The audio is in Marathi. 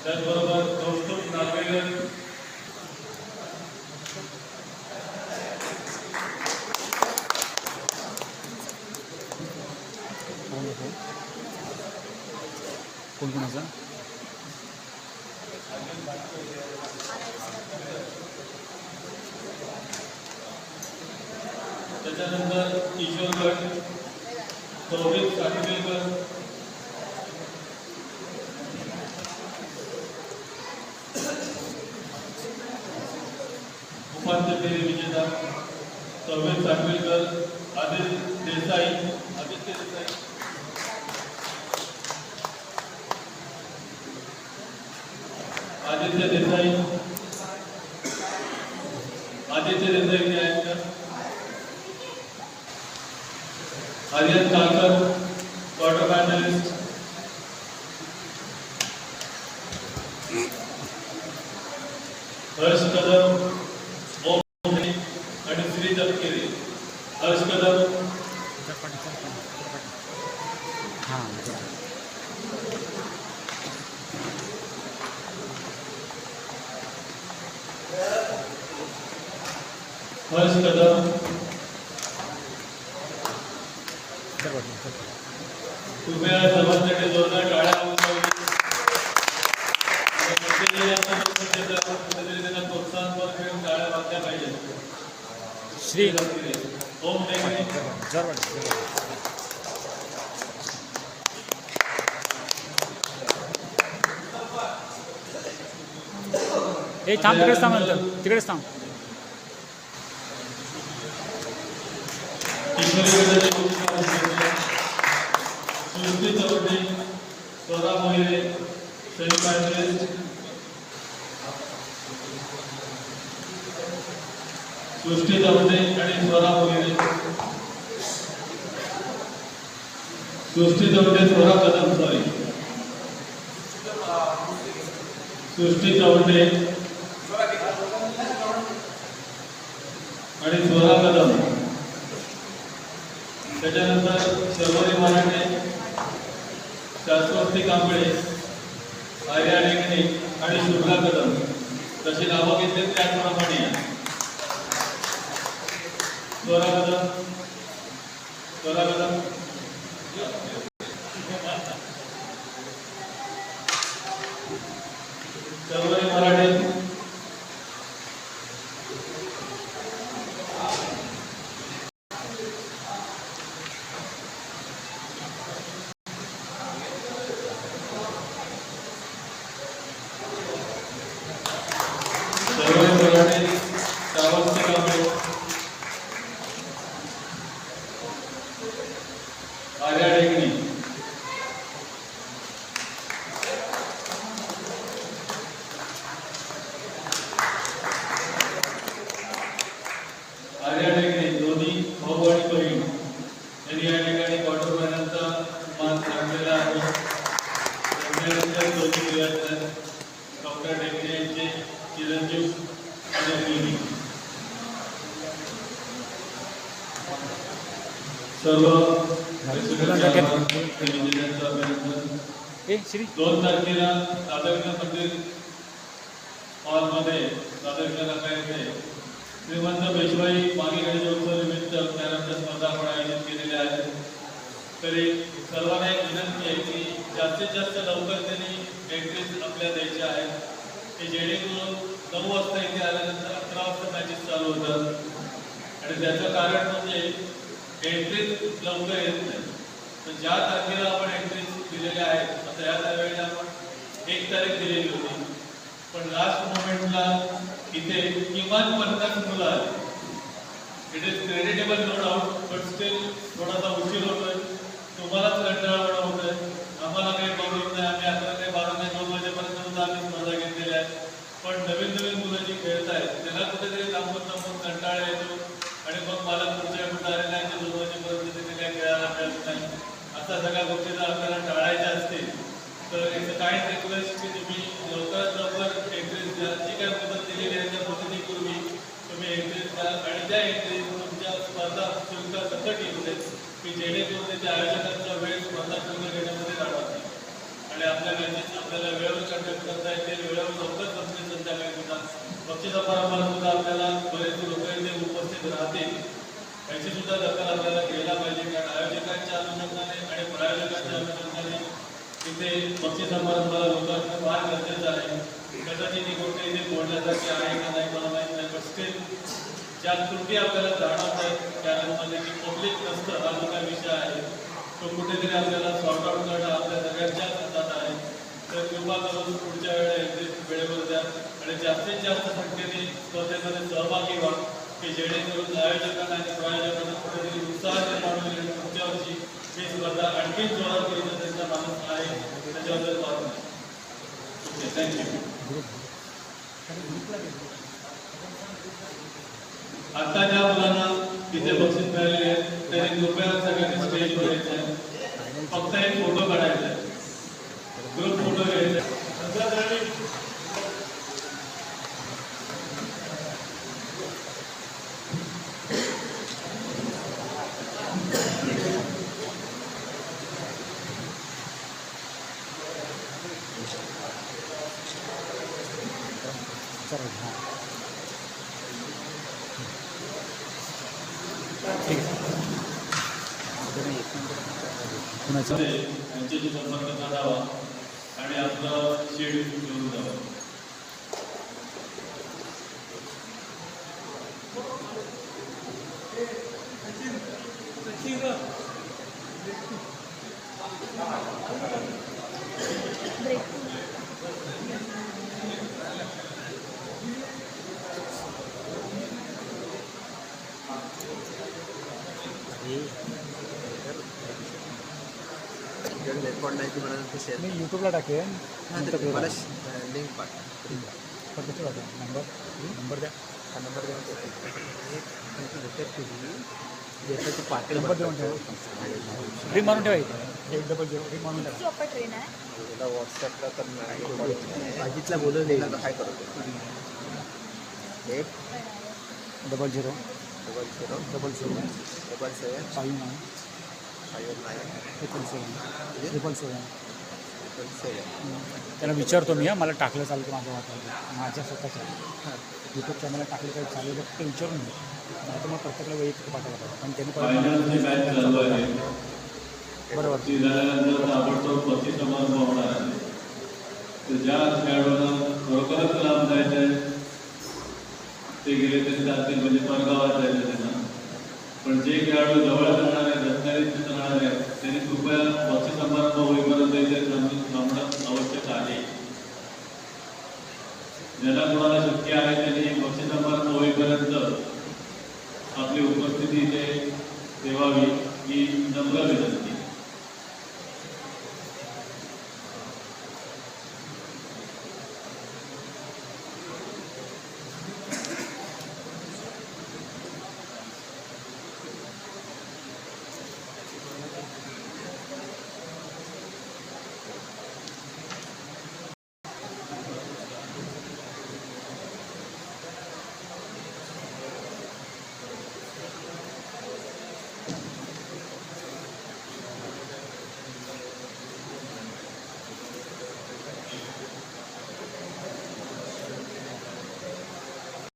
त्याचबरोबर कौस्तुभ नागवेकर, कोणाचा त्याच्यानंतर किशोर गट, सौरभ साठवेकर, उपांत्य फेरी विजेता सौरभ साठवेकर, आदित्य देसाई, आदित्य देसाई न्यायाधीश, आर्यन कालकर, क्वार्टर फायनलिस्ट, हर्ष कदम, ओम आणि श्री तपकेरे. हर्ष कदम, हर्ष कदम, कृपया सर्वांसाठी जोरदार टाळ्या वाजवा. त्यांना प्रोत्साहन करून टाळ्या वाजल्या पाहिजे. श्री ओम हे थांब, तिकडेच थांब, नंतर तिकडेच थांब. सृष्टी चौधरी, स्वरा मोहिरे, सृष्टी चौधरी आणि स्वरा मोहिरे, सृष्टी चौधरी, स्वरा कदम, सॉरी, सृष्टी चौधरी आणि स्वरा कदम. त्याच्यानंतर शर्वरी मराठे, शाश्वती कांबळे, आर्या डेंगणे आणि शुभ्रा कदम. जशी नावं घेतली त्याचप्रमाणे स्वरा कदम, स्वरा कदम, शर्वरी मराठे, आर्या डेंगणे, दोन्ही भाऊ आणि बहीण यांनी या ठिकाणी क्वार्टर फायनलचा मान राखलेला आहे. त्यानंतर दोन्ही प्लेयर डॉक्टर डेंगणे यांचे चिरंजीव आणि सर्व 2 तारखेला राधाकृष्ण मंदिर हॉलमध्ये राधाकृष्ण काकांचे श्रीमंत पेशवाई मागे गणेशोत्सव निमित्त कॅरमच्या स्पर्धा आपण आयोजित केलेल्या आहेत. तरी सर्वांना एक विनंती आहे की जास्तीत जास्त लवकर त्यांनी एंट्रीज आपल्या द्यायच्या आहेत की जेणेकरून 9 वाजता इथे आल्यानंतर 11 वाजता मॅचेस चालू होतात. आणि त्याचं कारण म्हणजे एंट्रीज लवकर येत नाही. तर ज्या तारखेला आपण एंट्रीज दिलेल्या आहेत, आता या त्यावेळेला आपण 1 तारीख दिलेली होती, पण लास्ट मोमेंटला इथे किमान 50 मुलं आली. It is creditable no doubt, but still थोडासा उशीर होतोय, तुम्हालाच कंटाळा होतोय, आम्हाला काही प्रॉब्लेम नाही. आम्ही 11 ते 12 ते 2 वाजेपर्यंत सुद्धा आम्ही स्पर्धा घेतलेल्या आहेत. पण नवीन नवीन मुलं जी खेळत आहेत त्यांना कुठेतरी थांबून कंटाळा येतो आणि मग मला पुढच्या कुठे नाही ते 2 वाजेपर्यंत तिथे काही खेळायला मिळत नाही. अशा सगळ्या गोष्टी जर आपल्याला टाळायच्या असतील तर एक काइंड रिक्वेस्ट की तुम्ही लवकरात लवकर एंट्रीज द्या. जी काय मुदत दिलेली आहे त्या मुदतीपूर्वी तुम्ही एंट्रीज द्या आणि त्या एंट्रीज तुमच्या स्पर्धा शुल्क सकट येऊ देत की जेणेकरून त्याच्या आयोजकांचा वेळ स्पर्धा शुल्क घेण्यामध्ये जाणार नाही आणि आपल्या मॅचेस आपल्याला वेळेवर कंडक्ट करता येते, वेळेवर लवकर कंप्लीट संध्याकाळी सुद्धा बक्षीस समारंभाला सुद्धा आपल्याला बरेच लोक इथे उपस्थित राहतील, याची सुद्धा दखल आपल्याला घ्यायला पाहिजे. कारण आयोजकांच्या अनुषंगाने आणि प्रायोजकांच्या अनुषंगाने इथे बक्षीस समारंभाला लोक असणं फार गरजेचं आहे. कदाचित ही गोष्ट इथे बोलण्यासाठी आहे का नाही मला माहीत नाही, पण स्टील ज्या त्रुटी आपल्याला जाणवत आहेत कॅरममध्ये की पब्लिक नसतं, हा जो काही विषय आहे तो कुठेतरी आपल्याला सॉर्ट आउट करणं आपल्या सगळ्यांच्या हातात आहे. तर कृपा करून पुढच्या वेळेवर द्या आणि जास्तीत जास्त संख्येने स्पर्धेमध्ये सहभागी व्हा की जेणेकरून आयोजकांना आणि प्रायोजकांना कुठेतरी उत्साह निर्माण होईल आणि पुढच्या वर्षी ही स्पर्धा आणखी जोरात करून त्यांचा माणूस आहे त्याच्याबद्दल पाहत नाही. Okay, thank you. आता ज्या मुलांना तिथे बक्षीस मिळालेले आहेत त्यांनी कृपया सगळ्यांनी स्टेजवर यायचं आहे. फक्त एक फोटो काढायचा आहे, ग्रुप फोटो घ्यायचा आहे. ठीक आहे. कुणाचं यांच्याशी संपर्क साधावा आणि आपलं शेड्यूल घेऊन जावं. रेकॉर्ड नाही ती मला शेअर मी यूट्यूबला टाकेन मला लिंक पाठवा. पद्धती वाटतं नंबर द्या. हा नंबर देऊन देतो पाटील नंबर देऊन ठेवा. रिंग मारून ठेवा इथे 100 रिंग मारून ठेवा. तुला व्हॉट्सअपला तर बाकीतला बोलून दिला तर काय करतो 00 00 77 59 777 त्यांना विचारतो मी मला टाकलं चालेल की माझ्या वाटतं माझ्या स्वतःच्या यूट्यूब चॅनलला टाकलं काही चालेल ते विचारून मी नाही तर मग प्रत्येकाला वैयक्तिक पाठवला पाहिजे पण त्यांनी फायनलची मॅच चालू आहे. बरोबर ती झाल्यानंतर ताबडतोब बक्षीस समारंभ होणार आहे. तर ज्या खेळाडूंना खरोखरच लांब जायचं आहे ते गेले तरी चालतील, म्हणजे परगावात जायचं त्यांना. पण जे खेळाडू जवळ राहणार आहेत, रत्नागिरीत राहणार आहेत, त्यांनी कृपया बक्षीस समारंभ होईपर्यंत इथे थांबणं आवश्यक आहे. ज्यांना कोणाला शक्य आहे त्यांनी बक्षीस समारंभ होईपर्यंत आपली उपस्थिती इथे ठेवावी ही नम्र विनंती.